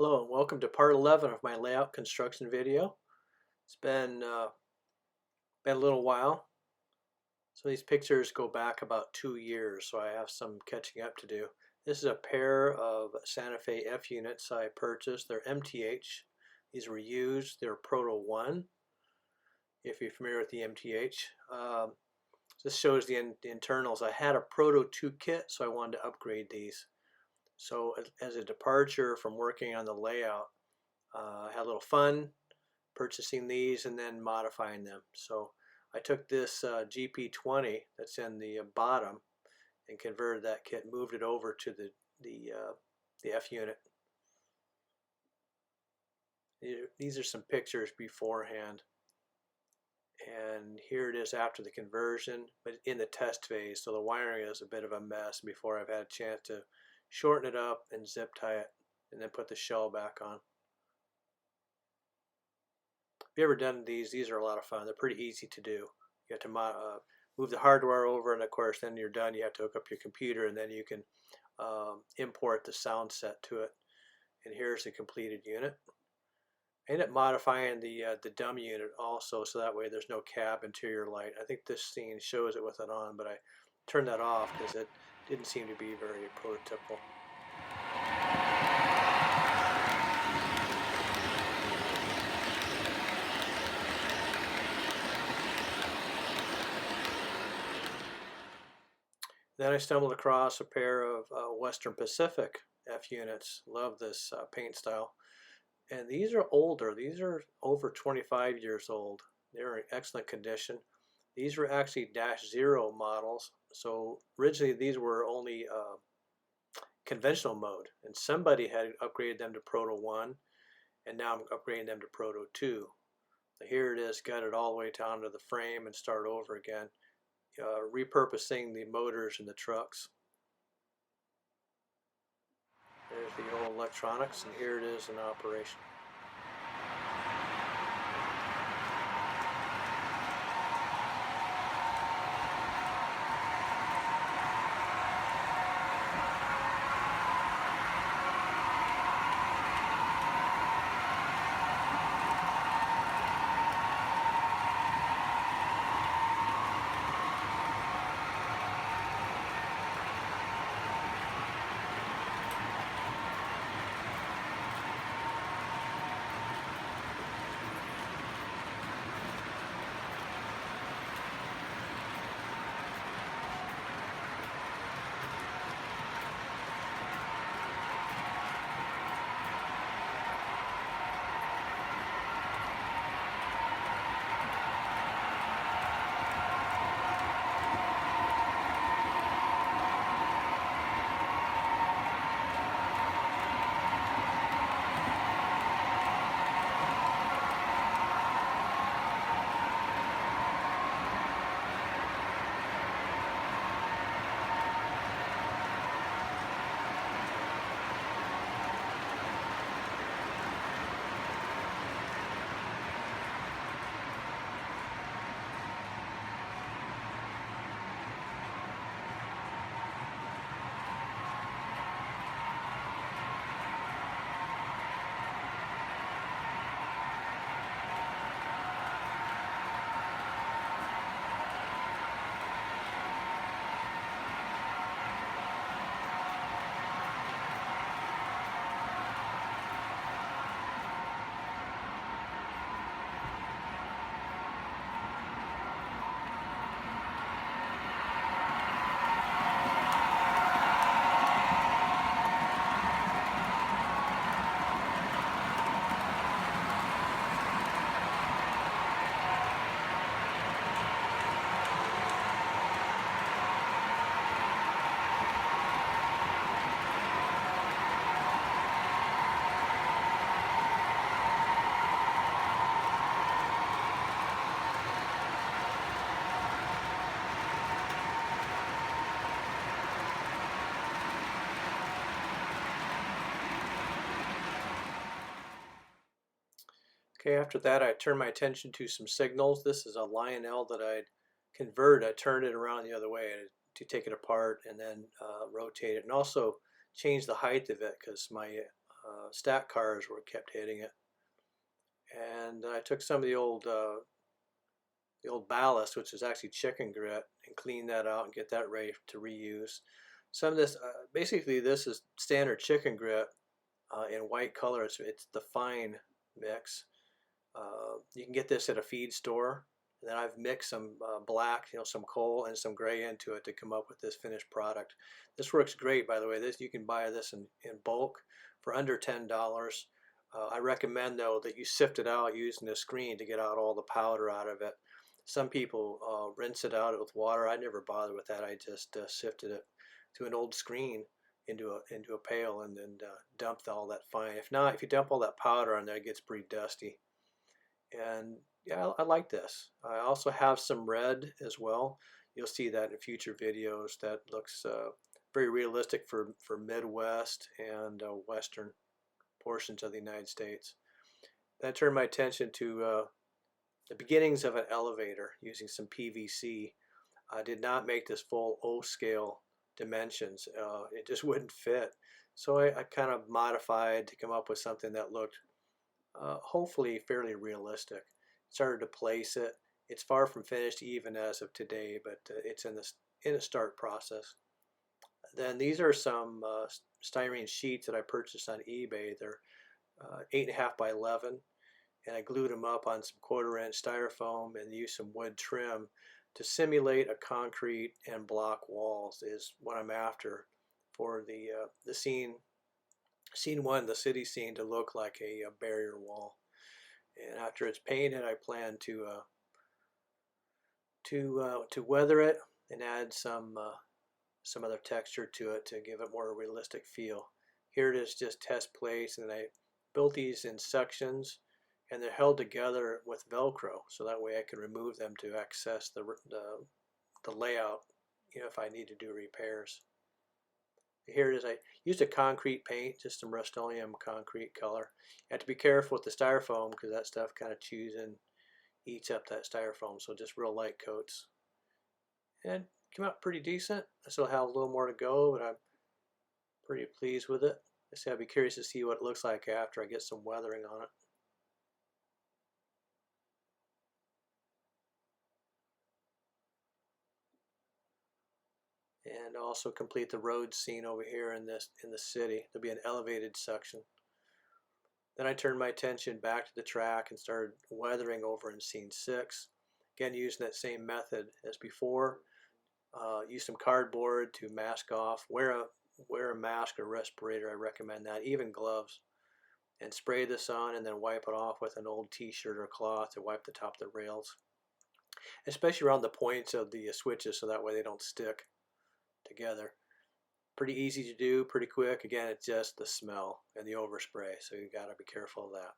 Hello and welcome to part 11 of my layout construction video. It's been a little while. So these pictures go back about 2 years, so I have some catching up to do. This is a pair of Santa Fe F units I purchased. They're MTH. These were used. They're Proto 1, if you're familiar with the MTH. This shows the internals. I had a Proto 2 kit, so I wanted to upgrade these. So as a departure from working on the layout, I had a little fun purchasing these and then modifying them. So I took this GP20 that's in the bottom and converted that kit, moved it over to the F unit. These are some pictures beforehand, and here it is after the conversion, but in the test phase. So the wiring is a bit of a mess before I've had a chance to shorten it up and zip tie it and then put the shell back on. If you've ever done these are a lot of fun. They're pretty easy to do. You have to move the hardware over, and of course then you're done. You have to hook up your computer, and then you can import the sound set to it. And here's the completed unit. I ended up modifying the dumb unit also, so that way there's no cab interior light. I think this scene shows it with it on, but I turned that off because it didn't seem to be very prototypical. Then I stumbled across a pair of Western Pacific F units. Love this paint style. And these are older. These are over 25 years old. They're in excellent condition. These were actually -0 models. So originally these were only conventional mode. And somebody had upgraded them to Proto 1. And now I'm upgrading them to Proto 2. So here it is, got it all the way down to the frame and start over again. Repurposing the motors in the trucks. There's the old electronics, and here it is in operation. Okay, after that I turned my attention to some signals. This is a Lionel that I'd converted. I turned it around the other way to take it apart and then rotate it, and also change the height of it because my stack cars were kept hitting it. And I took some of the old ballast, which is actually chicken grit, and clean that out and get that ready to reuse. Some of this, basically this is standard chicken grit in white color. It's the fine mix. You can get this at a feed store. And then I've mixed some black, some coal and some gray into it to come up with this finished product. This works great, by the way. You can buy this in bulk for under $10. I recommend though that you sift it out using a screen to get out all the powder out of it. Some people rinse it out with water. I never bothered with that. I just sifted it to an old screen into a pail and then dumped all that fine. If not, if you dump all that powder on there, it gets pretty dusty. And yeah, I like this. I also have some red as well. You'll see that in future videos. That looks very realistic for Midwest and Western portions of the United States. Then I turned my attention to the beginnings of an elevator using some PVC. I did not make this full O scale dimensions. It just wouldn't fit. So I kind of modified to come up with something that looked hopefully fairly realistic. Started to place it. It's far from finished even as of today, but it's in a start process. Then these are some styrene sheets that I purchased on eBay. They're 8.5 by 11, and I glued them up on some 1/4-inch styrofoam and used some wood trim to simulate a concrete and block walls is what I'm after for the scene one, the city scene, to look like a barrier wall. And after it's painted, I plan to weather it and add some other texture to it to give it more realistic feel. Here it is, just test place, and I built these in sections, and they're held together with Velcro, so that way I can remove them to access the layout, if I need to do repairs. Here it is. I used a concrete paint, just some Rust-Oleum concrete color. You have to be careful with the styrofoam because that stuff kind of chews and eats up that styrofoam, so just real light coats. And it came out pretty decent. I still have a little more to go, but I'm pretty pleased with it. I'd be curious to see what it looks like after I get some weathering on it. And also complete the road scene over here in the city. There'll be an elevated section. Then I turned my attention back to the track and started weathering over in scene 6. Again, using that same method as before. Use some cardboard to mask off. Wear a mask or respirator. I recommend that. Even gloves. And spray this on and then wipe it off with an old t-shirt or cloth to wipe the top of the rails. Especially around the points of the switches, so that way they don't stick together. Pretty easy to do, pretty quick. Again, it's just the smell and the overspray, so you got to be careful of that.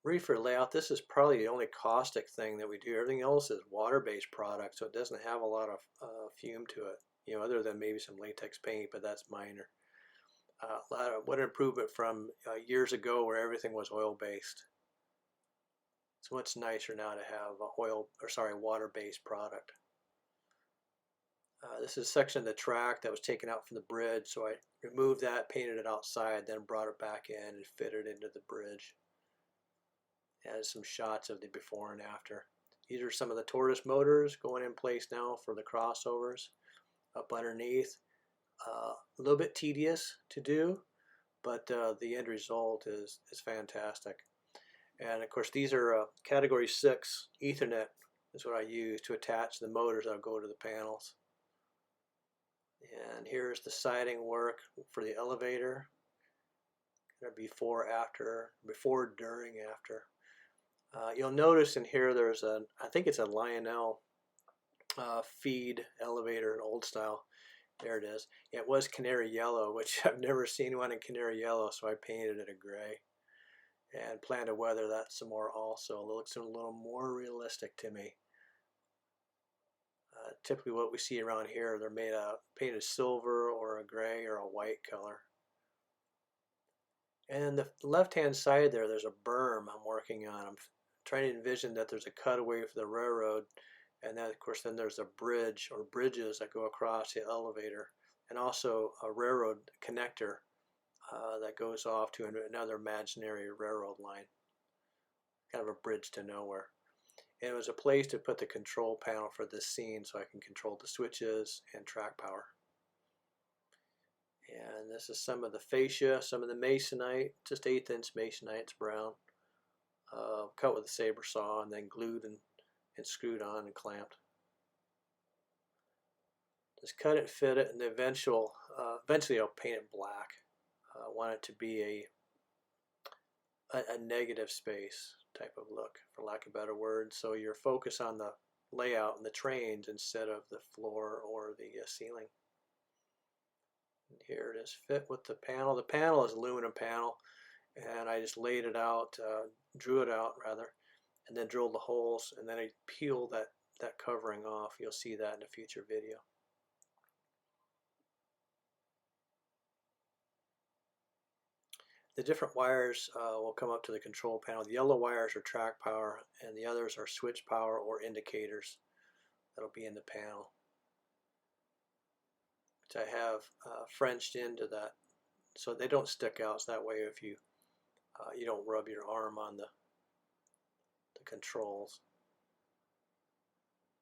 Reefer layout, this is probably the only caustic thing that we do. Everything else is water-based product, so it doesn't have a lot of fume to it, other than maybe some latex paint, but that's minor. What an improvement from years ago where everything was oil-based. It's much nicer now to have a water-based product. This is a section of the track that was taken out from the bridge, so I removed that, painted it outside, then brought it back in and fitted it into the bridge. Has some shots of the before and after. These are some of the tortoise motors going in place now for the crossovers up underneath. A little bit tedious to do, but the end result is fantastic. And of course, these are category 6 Ethernet is what I use to attach the motors that'll go to the panels. And here's the siding work for the elevator. Before, after, before, during, after. You'll notice in here there's I think it's a Lionel feed elevator, an old style. There it is. It was canary yellow, which I've never seen one in canary yellow, so I painted it a gray. And plan to weather that some more also. It looks a little more realistic to me. Typically what we see around here, they're painted silver or a gray or a white color. And the left-hand side there's a berm I'm working on. I'm trying to envision that there's a cutaway for the railroad And then of course then there's a bridge or bridges that go across the elevator, and also a railroad connector that goes off to another imaginary railroad line, kind of a bridge to nowhere. And it was a place to put the control panel for this scene so I can control the switches and track power. And this is some of the fascia, some of the masonite, just 1/8 inch masonite, it's brown, cut with a saber saw and then glued and screwed on and clamped. Just cut it, fit it, and eventually I'll paint it black. I want it to be a negative space type of look, for lack of a better word. So you're focused on the layout and the trains instead of the floor or the ceiling. And here it is, fit with the panel. The panel is aluminum panel, and I just laid it out, drew it out rather, and then drilled the holes, and then I peeled that covering off. You'll see that in a future video. The different wires will come up to the control panel. The yellow wires are track power, and the others are switch power or indicators that'll be in the panel, which I have Frenched into that so they don't stick out. So that way if you don't rub your arm on the controls.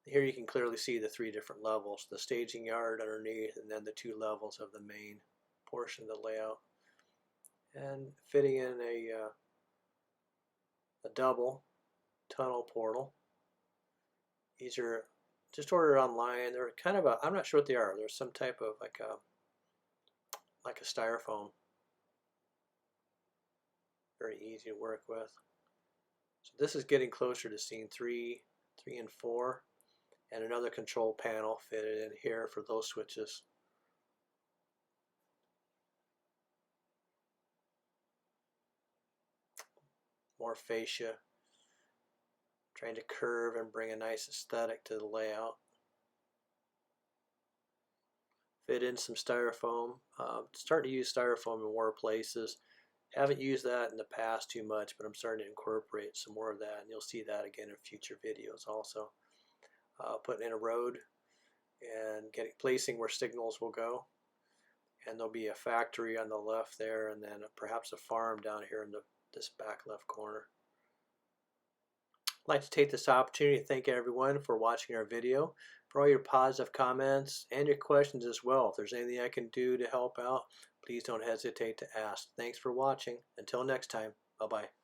Here you can clearly see the 3 different levels, the staging yard underneath, and then the 2 levels of the main portion of the layout. And fitting in a double tunnel portal. These are just ordered online. They're kind of I'm not sure what they are. They're some type of like a styrofoam. Very easy to work with. So this is getting closer to scene 3, 3 and 4, and another control panel fitted in here for those switches. More fascia, trying to curve and bring a nice aesthetic to the layout. Fit in some styrofoam. Starting to use styrofoam in more places. Haven't used that in the past too much, but I'm starting to incorporate some more of that, and you'll see that again in future videos also. Putting in a road and placing where signals will go, and there'll be a factory on the left there, and then perhaps a farm down here in this back left corner. I'd like to take this opportunity to thank everyone for watching our video, for all your positive comments and your questions as well. If there's anything I can do to help out, please don't hesitate to ask. Thanks for watching. Until next time, bye-bye.